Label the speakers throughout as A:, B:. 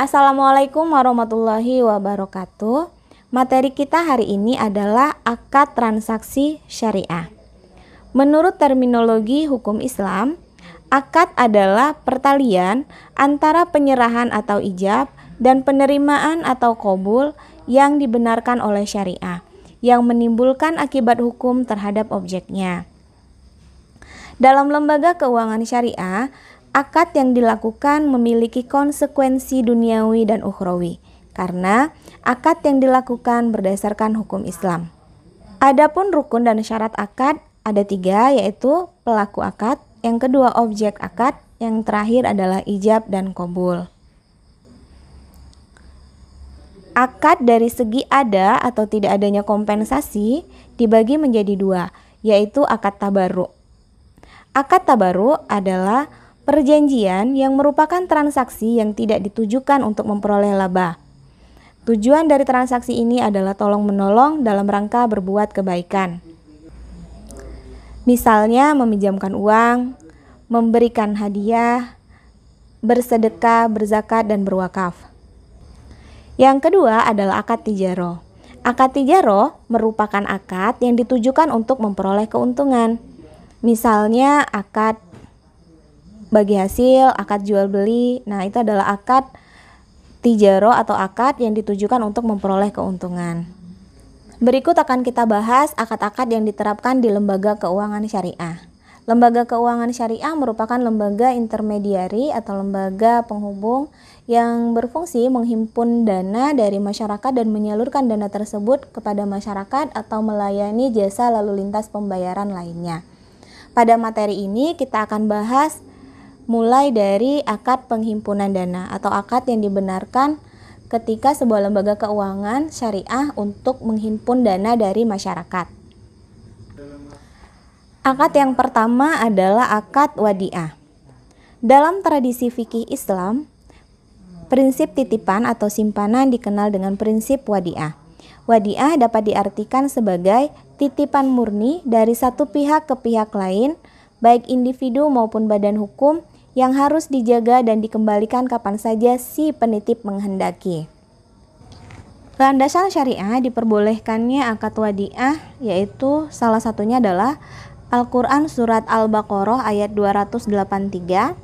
A: Assalamualaikum warahmatullahi wabarakatuh. Materi kita hari ini adalah akad transaksi syariah. Menurut terminologi hukum Islam, akad adalah pertalian antara penyerahan atau ijab dan penerimaan atau qabul yang dibenarkan oleh syariah, yang menimbulkan akibat hukum terhadap objeknya. Dalam lembaga keuangan syariah, akad yang dilakukan memiliki konsekuensi duniawi dan ukhrawi, karena akad yang dilakukan berdasarkan hukum Islam. Adapun rukun dan syarat akad ada 3, yaitu pelaku akad, yang kedua objek akad, yang terakhir adalah ijab dan qabul. Akad dari segi ada atau tidak adanya kompensasi dibagi menjadi 2, yaitu akad tabarru. Akad tabarru adalah perjanjian yang merupakan transaksi yang tidak ditujukan untuk memperoleh laba. Tujuan dari transaksi ini adalah tolong-menolong dalam rangka berbuat kebaikan. Misalnya meminjamkan uang, memberikan hadiah, bersedekah, berzakat, dan berwakaf. Yang kedua adalah akad tijaroh. Akad tijaroh merupakan akad yang ditujukan untuk memperoleh keuntungan. Misalnya akad bagi hasil, akad jual beli. Nah, itu adalah akad tijaroh atau akad yang ditujukan untuk memperoleh keuntungan. Berikut akan kita bahas akad-akad yang diterapkan di lembaga keuangan syariah. Lembaga keuangan syariah merupakan lembaga intermediari atau lembaga penghubung yang berfungsi menghimpun dana dari masyarakat dan menyalurkan dana tersebut kepada masyarakat atau melayani jasa lalu lintas pembayaran lainnya. Pada materi ini kita akan bahas mulai dari akad penghimpunan dana atau akad yang dibenarkan ketika sebuah lembaga keuangan syariah untuk menghimpun dana dari masyarakat. Akad yang pertama adalah akad wadiah. Dalam tradisi fikih Islam, prinsip titipan atau simpanan dikenal dengan prinsip wadiah. Wadiah dapat diartikan sebagai titipan murni dari satu pihak ke pihak lain, baik individu maupun badan hukum, yang harus dijaga dan dikembalikan kapan saja si penitip menghendaki. Landasan syariah diperbolehkannya akad wadiah, yaitu salah satunya adalah Al-Quran Surat Al-Baqarah ayat 283.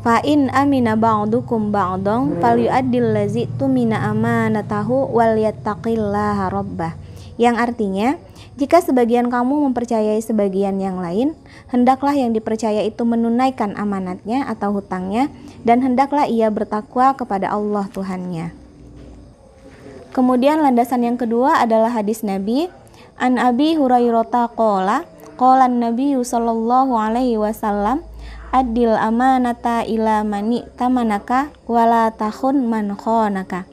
A: Fa'in amina ba'dukum ba'dong falyu'addil lazi tumina amanatahu wal yattaqillaha rabbah, yang artinya, jika sebagian kamu mempercayai sebagian yang lain, hendaklah yang dipercaya itu menunaikan amanatnya atau hutangnya, dan hendaklah ia bertakwa kepada Allah Tuhannya. Kemudian landasan yang kedua adalah hadis Nabi, An Abi Hurairah qala Nabi sallallahu alaihi wasallam, Adil amanata ila mani tamanaka wala takhun man khonaka.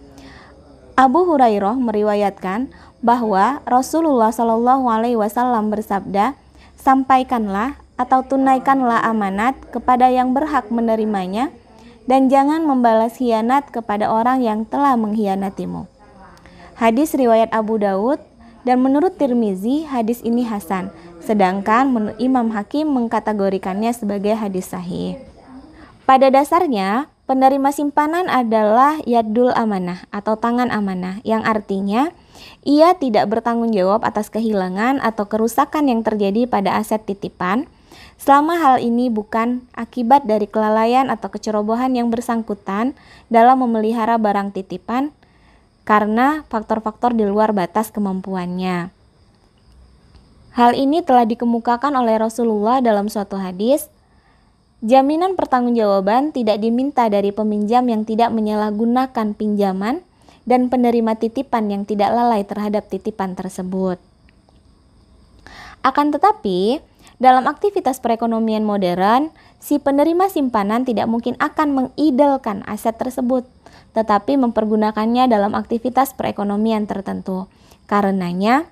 A: Abu Hurairah meriwayatkan bahwa Rasulullah Shallallahu Alaihi Wasallam bersabda, sampaikanlah atau tunaikanlah amanat kepada yang berhak menerimanya, dan jangan membalas khianat kepada orang yang telah mengkhianatimu. Hadis riwayat Abu Daud, dan menurut Tirmizi hadis ini hasan, sedangkan Imam Hakim mengkategorikannya sebagai hadis sahih. Pada dasarnya, penerima simpanan adalah yadul amanah atau tangan amanah, yang artinya ia tidak bertanggung jawab atas kehilangan atau kerusakan yang terjadi pada aset titipan, selama hal ini bukan akibat dari kelalaian atau kecerobohan yang bersangkutan dalam memelihara barang titipan karena faktor-faktor di luar batas kemampuannya. Hal ini telah dikemukakan oleh Rasulullah dalam suatu hadis. Jaminan pertanggungjawaban tidak diminta dari peminjam yang tidak menyalahgunakan pinjaman dan penerima titipan yang tidak lalai terhadap titipan tersebut. Akan tetapi, dalam aktivitas perekonomian modern, si penerima simpanan tidak mungkin akan mengidalkan aset tersebut, tetapi mempergunakannya dalam aktivitas perekonomian tertentu. Karenanya,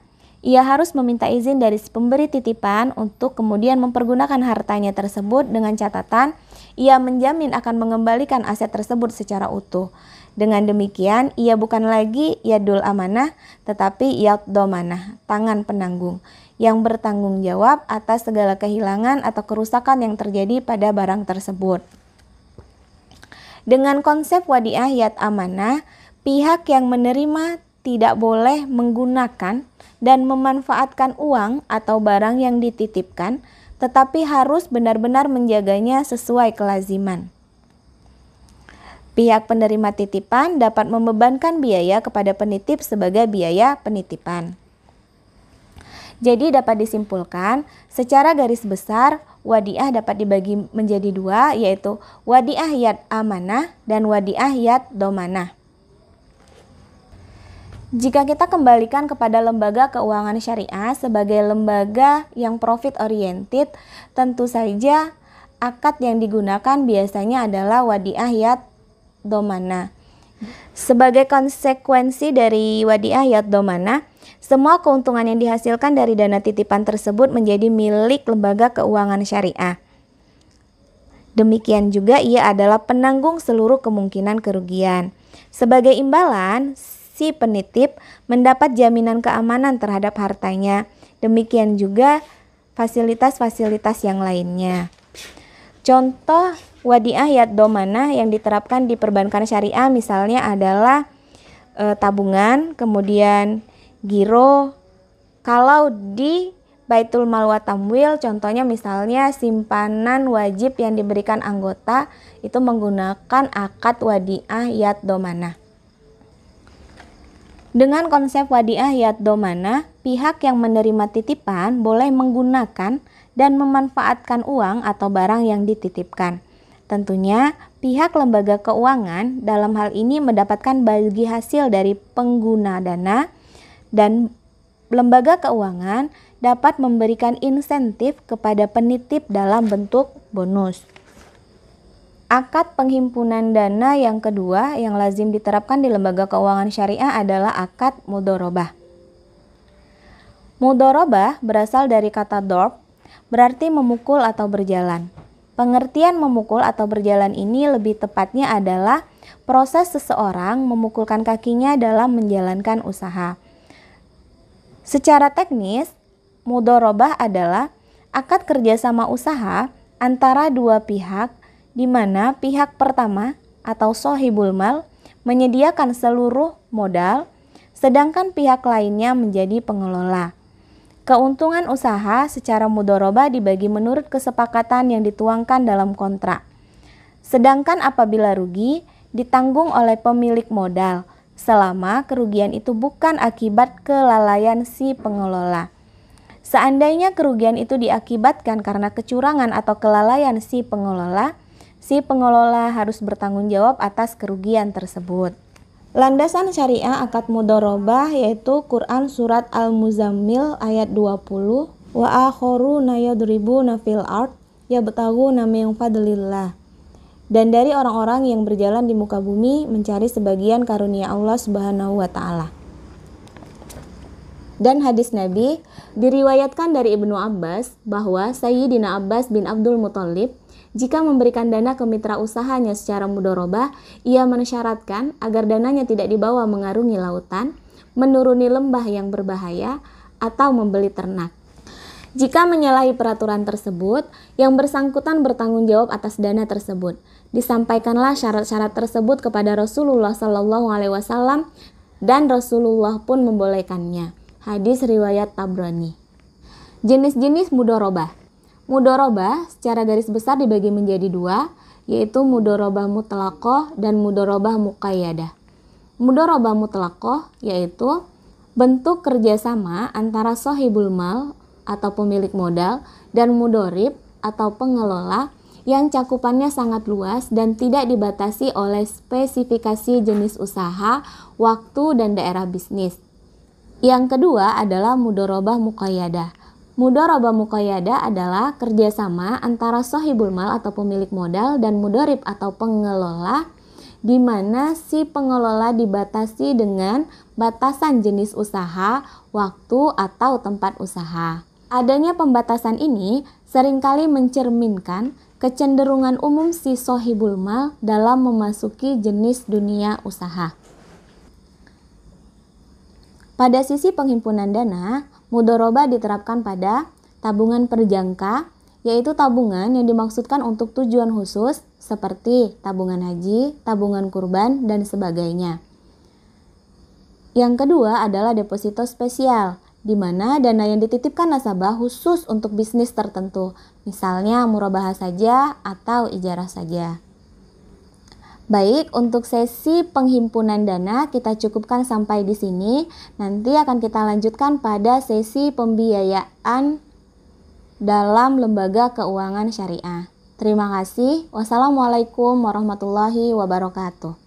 A: ia harus meminta izin dari si pemberi titipan untuk kemudian mempergunakan hartanya tersebut dengan catatan ia menjamin akan mengembalikan aset tersebut secara utuh. Dengan demikian, ia bukan lagi yadul amanah, tetapi yad domanah, tangan penanggung, yang bertanggung jawab atas segala kehilangan atau kerusakan yang terjadi pada barang tersebut. Dengan konsep wadiah yad amanah, pihak yang menerima tidak boleh menggunakan dan memanfaatkan uang atau barang yang dititipkan, tetapi harus benar-benar menjaganya sesuai kelaziman. Pihak penerima titipan dapat membebankan biaya kepada penitip sebagai biaya penitipan. Jadi dapat disimpulkan, secara garis besar, wadiah dapat dibagi menjadi dua, yaitu wadiah yad amanah dan wadiah yad domanah. Jika kita kembalikan kepada lembaga keuangan syariah sebagai lembaga yang profit oriented, tentu saja akad yang digunakan biasanya adalah wadiah yad domanah. Sebagai konsekuensi dari wadiah yad domanah, semua keuntungan yang dihasilkan dari dana titipan tersebut menjadi milik lembaga keuangan syariah. Demikian juga ia adalah penanggung seluruh kemungkinan kerugian. Sebagai imbalan, si penitip mendapat jaminan keamanan terhadap hartanya. Demikian juga fasilitas-fasilitas yang lainnya. Contoh wadiah yad domanah yang diterapkan di perbankan syariah misalnya adalah tabungan, kemudian giro. Kalau di Baitul Mal wa Tamwil, contohnya misalnya simpanan wajib yang diberikan anggota itu menggunakan akad wadiah yad domanah. Dengan konsep wadiah yad domanah, pihak yang menerima titipan boleh menggunakan dan memanfaatkan uang atau barang yang dititipkan. Tentunya, pihak lembaga keuangan dalam hal ini mendapatkan bagi hasil dari pengguna dana, dan lembaga keuangan dapat memberikan insentif kepada penitip dalam bentuk bonus. Akad penghimpunan dana yang kedua yang lazim diterapkan di lembaga keuangan syariah adalah akad mudharabah. Mudharabah berasal dari kata dorb, berarti memukul atau berjalan. Pengertian memukul atau berjalan ini lebih tepatnya adalah proses seseorang memukulkan kakinya dalam menjalankan usaha. Secara teknis, mudharabah adalah akad kerjasama usaha antara dua pihak di mana pihak pertama atau sohibul mal menyediakan seluruh modal, sedangkan pihak lainnya menjadi pengelola. Keuntungan usaha secara mudharabah dibagi menurut kesepakatan yang dituangkan dalam kontrak. Sedangkan apabila rugi, ditanggung oleh pemilik modal, selama kerugian itu bukan akibat kelalaian si pengelola. Seandainya kerugian itu diakibatkan karena kecurangan atau kelalaian si pengelola harus bertanggung jawab atas kerugian tersebut. Landasan syariah akad mudharabah yaitu Quran surat Al-Muzammil ayat 20, wa akharuna yadribuna fil ard yabtaghuna min fadlillah. Dan dari orang-orang yang berjalan di muka bumi mencari sebagian karunia Allah Subhanahu wa taala. Dan hadis Nabi diriwayatkan dari Ibnu Abbas bahwa Sayyidina Abbas bin Abdul Muthalib jika memberikan dana ke mitra usahanya secara mudharabah, ia mensyaratkan agar dananya tidak dibawa mengarungi lautan, menuruni lembah yang berbahaya, atau membeli ternak. Jika menyalahi peraturan tersebut, yang bersangkutan bertanggung jawab atas dana tersebut. Disampaikanlah syarat-syarat tersebut kepada Rasulullah SAW dan Rasulullah pun membolehkannya. Hadis riwayat Tabrani. Jenis-jenis mudharabah. Mudharabah secara garis besar dibagi menjadi dua, yaitu mudharabah mutlaqah dan mudharabah muqayyadah. Mudharabah mutlaqah yaitu bentuk kerjasama antara sohibul mal atau pemilik modal dan mudharib atau pengelola yang cakupannya sangat luas dan tidak dibatasi oleh spesifikasi jenis usaha, waktu, dan daerah bisnis. Yang kedua adalah mudharabah muqayyadah. Mudharabah muqayyadah adalah kerjasama antara sohibul mal atau pemilik modal dan mudharib atau pengelola, di mana si pengelola dibatasi dengan batasan jenis usaha, waktu, atau tempat usaha. Adanya pembatasan ini seringkali mencerminkan kecenderungan umum si sohibul mal dalam memasuki jenis dunia usaha. Pada sisi penghimpunan dana, mudharabah diterapkan pada tabungan perjangka yaitu tabungan yang dimaksudkan untuk tujuan khusus seperti tabungan haji, tabungan kurban, dan sebagainya. Yang kedua adalah deposito spesial, di mana dana yang dititipkan nasabah khusus untuk bisnis tertentu, misalnya murabahah saja atau ijarah saja. Baik, untuk sesi penghimpunan dana kita cukupkan sampai di sini. Nanti akan kita lanjutkan pada sesi pembiayaan dalam lembaga keuangan syariah. Terima kasih. Wassalamualaikum warahmatullahi wabarakatuh.